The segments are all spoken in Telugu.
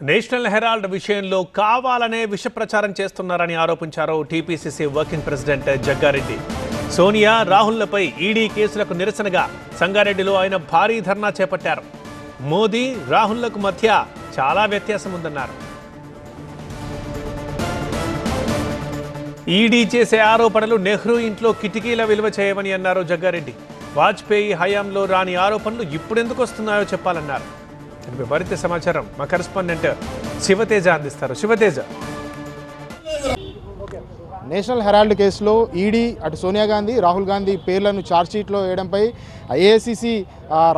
నేషనల్ హెరాల్డ్ విషయంలో కావాలనే విష ప్రచారం చేస్తున్నారని ఆరోపించారు TPCC working president Jaggareddy. Sonia, రాహుల్లపై ఈడీ కేసులకు నిరసనగా సంగారెడ్డిలో ఆయన భారీ ధర్నా చేపట్టారు. మోదీ, రాహుల్లకు మధ్య చాలా వ్యత్యాసం ఉందన్నారు. ఈడీ చేసే ఆరోపణలు నెహ్రూ ఇంట్లో కిటికీల విలువ చేయవని అన్నారు జగ్గారెడ్డి. వాజ్పేయి హయాంలో రాని ఆరోపణలు ఇప్పుడెందుకు వస్తున్నాయో చెప్పాలన్నారు. దీనిపై మరింత సమాచారం మా కరెస్పాండెంట్ శివతేజ అందిస్తారు. శివతేజ, నేషనల్ హెరాల్డ్ కేసులో ఈడీ అటు సోనియా గాంధీ, రాహుల్ గాంధీ పేర్లను ఛార్జ్షీట్లో వేయడంపై ఏఐసీసీ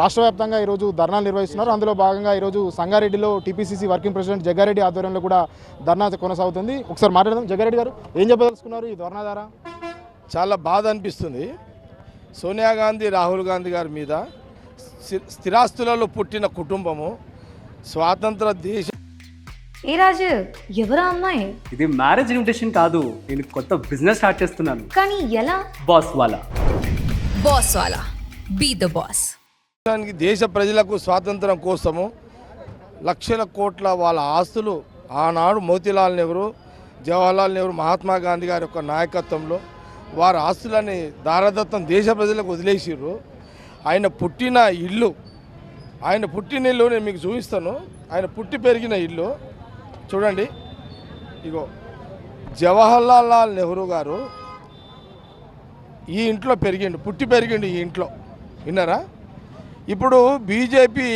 రాష్ట్ర వ్యాప్తంగా ఈరోజు ధర్నాలు నిర్వహిస్తున్నారు. అందులో భాగంగా ఈరోజు సంగారెడ్డిలో టీపీసీసీ వర్కింగ్ ప్రెసిడెంట్ జగ్గారెడ్డి ఆధ్వర్యంలో కూడా ధర్నా కొనసాగుతుంది. ఒకసారి మాట్లాడదాం. జగ్గారెడ్డి గారు, ఏం చెప్పదలుచుకున్నారు ఈ ధర్నా ద్వారా? చాలా బాధ అనిపిస్తుంది. సోనియా గాంధీ, రాహుల్ గాంధీ గారి మీద స్థిరాస్తులలో పుట్టిన కుటుంబము, స్వాతంత్ర దేశ. ఏ రాజు, ఎవరా అమ్మాయి? ఇది మ్యారేజ్ ఇన్విటేషన్ కాదు, నేను కొత్త బిజినెస్ స్టార్ట్ చేస్తున్నాను. కానీ ఎలా? బాస్ వాలా. బాస్ వాలా, బీ ద బాస్. దేశ ప్రజలకు స్వాతంత్రం కోసము లక్షల కోట్ల వాళ్ళ ఆస్తులు ఆనాడు మోతీలాల్ నెహ్రూ, జవహర్లాల్ నెహ్రూ, మహాత్మా గాంధీ గారి యొక్క నాయకత్వంలో వారి ఆస్తులని దారదత్తం దేశ ప్రజలకు వదిలేసిర్రు. ఆయన పుట్టిన ఇల్లు నేను మీకు చూపిస్తాను. ఆయన పుట్టి పెరిగిన ఇల్లు చూడండి. ఇగో జవహర్లాల్ నెహ్రూ గారు ఈ ఇంట్లో పుట్టి పెరిగిండు ఈ ఇంట్లో. విన్నారా? ఇప్పుడు బీజేపీ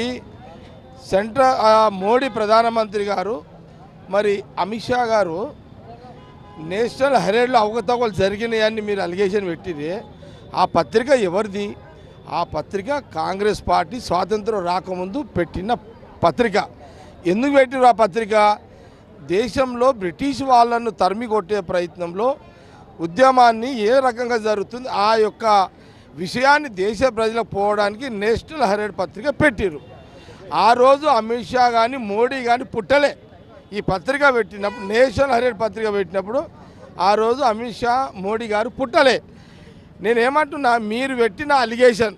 మోడీ ప్రధానమంత్రి గారు, మరి అమిత్ షా గారు నేషనల్ హెరాల్డ్లో అవకతవకలు జరిగినాయని మీరు అలిగేషన్ పెట్టింది. ఆ పత్రిక ఎవరిది? ఆ పత్రిక కాంగ్రెస్ పార్టీ స్వాతంత్రం రాకముందు పెట్టిన పత్రిక. ఎందుకు పెట్టిరు ఆ పత్రిక? దేశంలో బ్రిటిష్ వాళ్ళను తరిమి కొట్టే ప్రయత్నంలో ఉద్యమాన్ని ఏ రకంగా జరుగుతుంది ఆ యొక్క విషయాన్ని దేశ ప్రజలకు పోవడానికి నేషనల్ హెరాల్డ్ పత్రిక పెట్టిరు. ఆ రోజు అమిత్ షా కానీ మోడీ కానీ పుట్టలే. ఈ పత్రిక పెట్టినప్పుడు, నేషనల్ హెరాల్డ్ పత్రిక పెట్టినప్పుడు ఆ రోజు అమిత్ షా, మోడీ గారు పుట్టలే. నేనేమంటున్నా, మీరు పెట్టిన అలిగేషన్,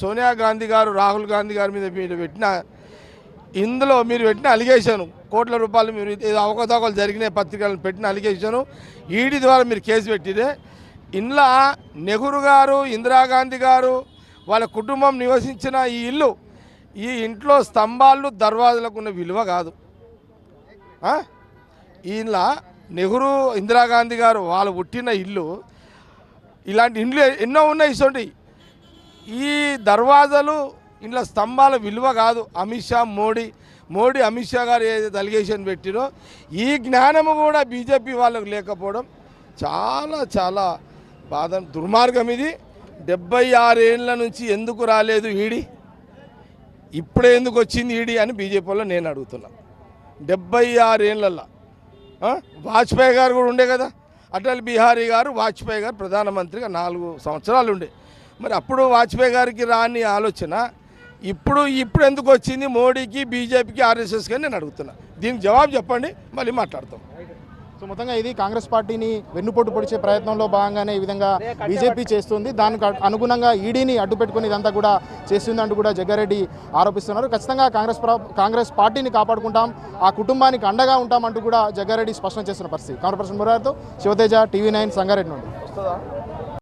సోనియా గాంధీ గారు, రాహుల్ గాంధీ గారి మీద మీరు పెట్టిన అలిగేషన్, కోట్ల రూపాయలు మీరు అవకతవకలు జరిగిన పత్రికలను పెట్టిన అలిగేషను ఈడీ ద్వారా మీరు కేసు పెట్టిరే. ఇంట్లో నెహ్రూ గారు, ఇందిరాగాంధీ గారు, వాళ్ళ కుటుంబం నివసించిన ఈ ఇంట్లో స్తంభాలు, దర్వాజలకు ఉన్న విలువ కాదు. ఇలా నెహ్రూ, ఇందిరాగాంధీ గారు వాళ్ళు పుట్టిన ఇల్లు, ఇలాంటి ఇండ్లు ఎన్నో ఉన్నాయి. ఇటువంటి ఈ దర్వాజాలు, ఇంట్లో స్తంభాల విలువ కాదు. మోడీ అమిత్ షా గారు ఏదైతే అలిగేషన్ పెట్టిరో ఈ జ్ఞానము కూడా బీజేపీ వాళ్ళకు లేకపోవడం చాలా చాలా బాధ, దుర్మార్గం. ఇది 76 ఏళ్ళ నుంచి ఎందుకు రాలేదు ఈడీ? ఇప్పుడే ఎందుకు వచ్చింది ఈడీ అని బీజేపీ వాళ్ళు నేను అడుగుతున్నా. 76 ఏళ్ళల్లో వాజ్పేయి గారు కూడా ఉండే కదా, అటల్ బిహారీ గారు, వాజ్పేయి గారు ప్రధానమంత్రిగా 4 సంవత్సరాలు ఉండే. మరి అప్పుడు వాజ్పేయి గారికి రాని ఆలోచన ఇప్పుడు ఎందుకు వచ్చింది మోడీకి, బీజేపీకి, ఆర్ఎస్ఎస్కి అని నేను అడుగుతున్నా. దీనికి జవాబు చెప్పండి, మళ్ళీ మాట్లాడతాం. సో మొత్తంగా ఇది కాంగ్రెస్ పార్టీని వెన్నుపోటు పొడిచే ప్రయత్నంలో భాగంగానే ఈ విధంగా బీజేపీ చేస్తుంది. దానికి అనుగుణంగా ఈడీని అడ్డుపెట్టుకుని ఇదంతా కూడా చేస్తుందంటూ కూడా జగ్గారెడ్డి ఆరోపిస్తున్నారు. ఖచ్చితంగా కాంగ్రెస్ పార్టీని కాపాడుకుంటాం, ఆ కుటుంబానికి అండగా ఉంటామంటూ కూడా జగ్గారెడ్డి స్పష్టం చేస్తున్న పరిస్థితి. కెమెరా పర్సన్ మురారితో శివతేజ, TV9 సంగారెడ్డి నుండి.